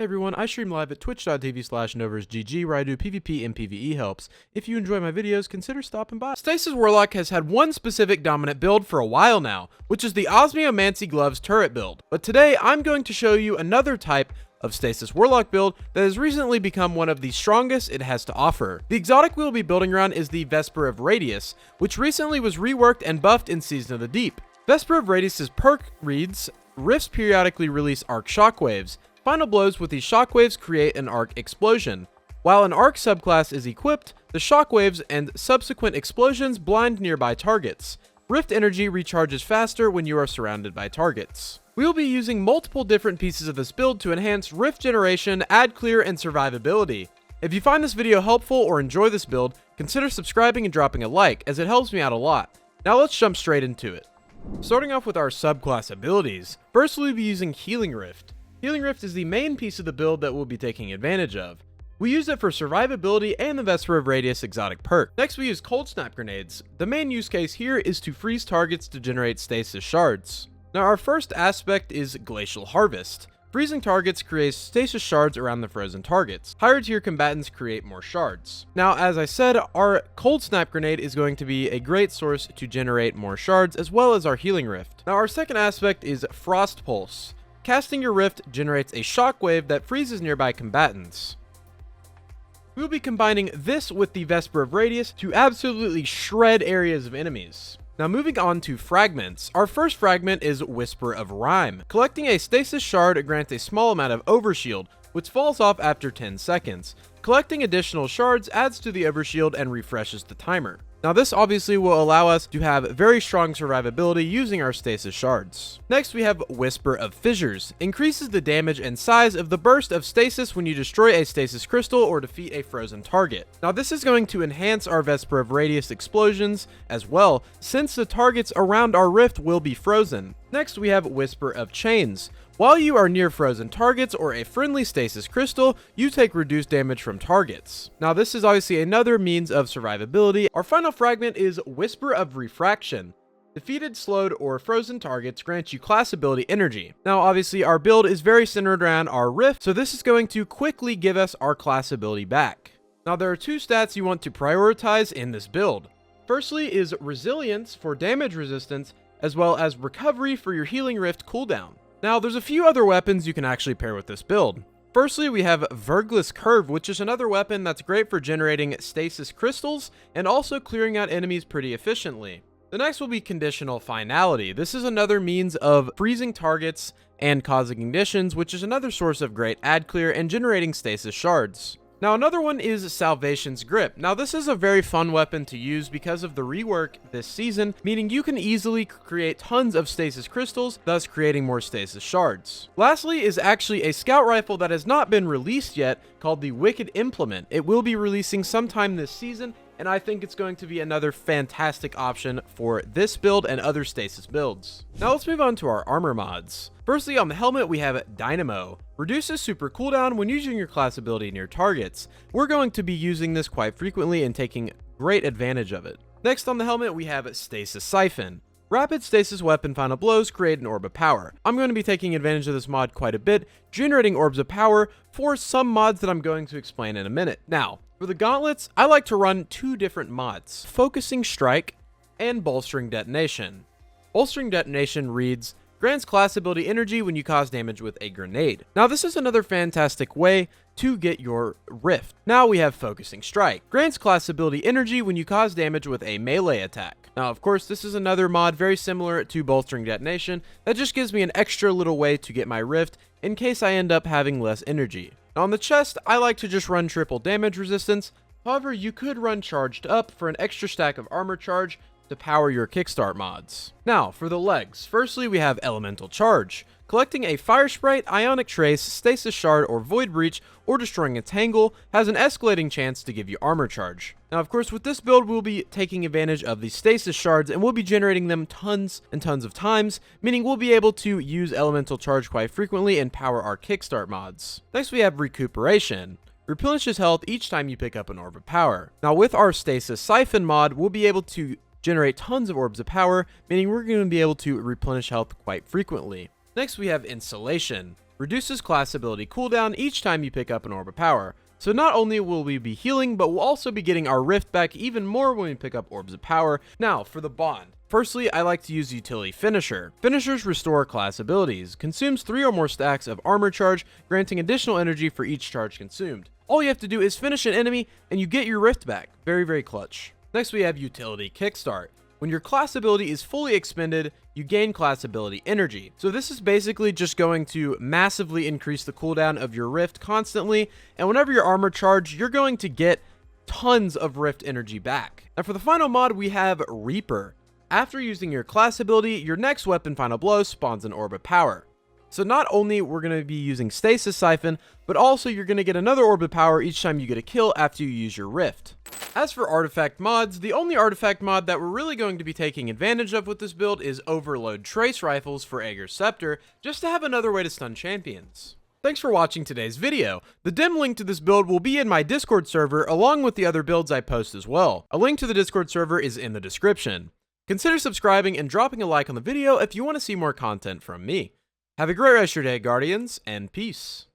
Hey everyone, I stream live at twitch.tv/NoversGG where I do PvP and PvE helps. If you enjoy my videos, consider stopping by. Stasis Warlock has had one specific dominant build for a while now, which is the Osmiomancy Gloves turret build. But today, I'm going to show you another type of Stasis Warlock build that has recently become one of the strongest it has to offer. The exotic we'll be building around is the Vesper of Radius, which recently was reworked and buffed in Season of the Deep. Vesper of Radius's perk reads, Rifts periodically release arc shockwaves. Final blows with these shockwaves create an arc explosion. While an arc subclass is equipped, the shockwaves and subsequent explosions blind nearby targets. Rift energy recharges faster when you are surrounded by targets. We will be using multiple different pieces of this build to enhance rift generation, ad clear, and survivability. If you find this video helpful or enjoy this build, consider subscribing and dropping a like, as it helps me out a lot. Now let's jump straight into it. Starting off with our subclass abilities, first we'll be using Healing Rift. Healing Rift is the main piece of the build that we'll be taking advantage of. We use it for survivability and the Vesper of Radius exotic perk. Next we use Cold Snap Grenades. The main use case here is to freeze targets to generate stasis shards. Now our first aspect is Glacial Harvest. Freezing targets creates stasis shards around the frozen targets. Higher tier combatants create more shards. Now, as I said, our Cold Snap Grenade is going to be a great source to generate more shards, as well as our Healing Rift. Now, our second aspect is Frost Pulse. Casting your Rift generates a shockwave that freezes nearby combatants. We will be combining this with the Vesper of Radius to absolutely shred areas of enemies. Now moving on to fragments. Our first fragment is Whisper of Rime. Collecting a stasis shard grants a small amount of overshield, which falls off after 10 seconds. Collecting additional shards adds to the overshield and refreshes the timer. Now this obviously will allow us to have very strong survivability using our stasis shards. Next we have Whisper of Fissures. Increases the damage and size of the burst of stasis when you destroy a stasis crystal or defeat a frozen target. Now this is going to enhance our Vesper of Radius explosions as well, since the targets around our rift will be frozen. Next we have Whisper of Chains. While you are near frozen targets or a friendly stasis crystal, you take reduced damage from targets. Now this is obviously another means of survivability. Our final fragment is Whisper of Refraction. Defeated, slowed, or frozen targets grant you class ability energy. Now obviously our build is very centered around our rift, so this is going to quickly give us our class ability back. Now there are two stats you want to prioritize in this build. Firstly is Resilience for damage resistance, as well as Recovery for your Healing Rift cooldown. Now, there's a few other weapons you can actually pair with this build. Firstly, we have Vergless Curve, which is another weapon that's great for generating stasis crystals and also clearing out enemies pretty efficiently. The next will be Conditional Finality. This is another means of freezing targets and causing ignitions, which is another source of great ad clear and generating stasis shards. Now another one is Salvation's Grip. Now this is a very fun weapon to use because of the rework this season, meaning you can easily create tons of stasis crystals, thus creating more stasis shards. Lastly is actually a scout rifle that has not been released yet, called the Wicked Implement. It will be releasing sometime this season, and I think it's going to be another fantastic option for this build and other stasis builds. Now let's move on to our armor mods. Firstly, on the helmet we have Dynamo. Reduces super cooldown when using your class ability near targets. We're going to be using this quite frequently and taking great advantage of it. Next on the helmet we have Stasis Siphon. Rapid stasis weapon final blows create an orb of power. I'm going to be taking advantage of this mod quite a bit, generating orbs of power for some mods that I'm going to explain in a minute. Now, for the gauntlets, I like to run two different mods, Focusing Strike and Bolstering Detonation. Bolstering Detonation reads, grants class ability energy when you cause damage with a grenade. Now this is another fantastic way to get your rift. Now we have Focusing Strike. Grants class ability energy when you cause damage with a melee attack. Now of course this is another mod very similar to Bolstering Detonation that just gives me an extra little way to get my rift in case I end up having less energy. Now on the chest, I like to just run triple damage resistance. However, you could run Charged Up for an extra stack of armor charge to power your kickstart mods. Now, for the legs. Firstly, we have Elemental Charge. Collecting a Fire Sprite, Ionic Trace, Stasis Shard, or Void Breach, or destroying a Tangle has an escalating chance to give you armor charge. Now, of course, with this build, we'll be taking advantage of the Stasis Shards, and we'll be generating them tons and tons of times, meaning we'll be able to use Elemental Charge quite frequently and power our kickstart mods. Next, we have Recuperation. Replenishes health each time you pick up an Orb of Power. Now, with our Stasis Siphon mod, we'll be able to generate tons of orbs of power, meaning we're going to be able to replenish health quite frequently. Next we have Insulation. reduces class ability cooldown each time you pick up an Orb of Power. So not only will we be healing, but we'll also be getting our Rift back even more when we pick up Orbs of Power. Now, for the bond. Firstly, I like to use Utility Finisher. Finishers restore class abilities, consumes 3 or more stacks of armor charge, granting additional energy for each charge consumed. All you have to do is finish an enemy, and you get your Rift back. Very, very clutch. Next, we have Utility Kickstart. When your class ability is fully expended, you gain class ability energy. So this is basically just going to massively increase the cooldown of your Rift constantly, and whenever your armor charge, you're going to get tons of Rift energy back. Now for the final mod, we have Reaper. After using your class ability, your next weapon, Final Blow, spawns an Orb of Power. So not only we're going to be using Stasis Siphon, but also you're going to get another Orb of Power each time you get a kill after you use your Rift. As for artifact mods, the only artifact mod that we're really going to be taking advantage of with this build is Overload Trace Rifles for Aegir's Scepter, just to have another way to stun champions. Thanks for watching today's video. The dim link to this build will be in my Discord server along with the other builds I post as well. A link to the Discord server is in the description. Consider subscribing and dropping a like on the video if you want to see more content from me. Have a great rest of your day, Guardians, and peace.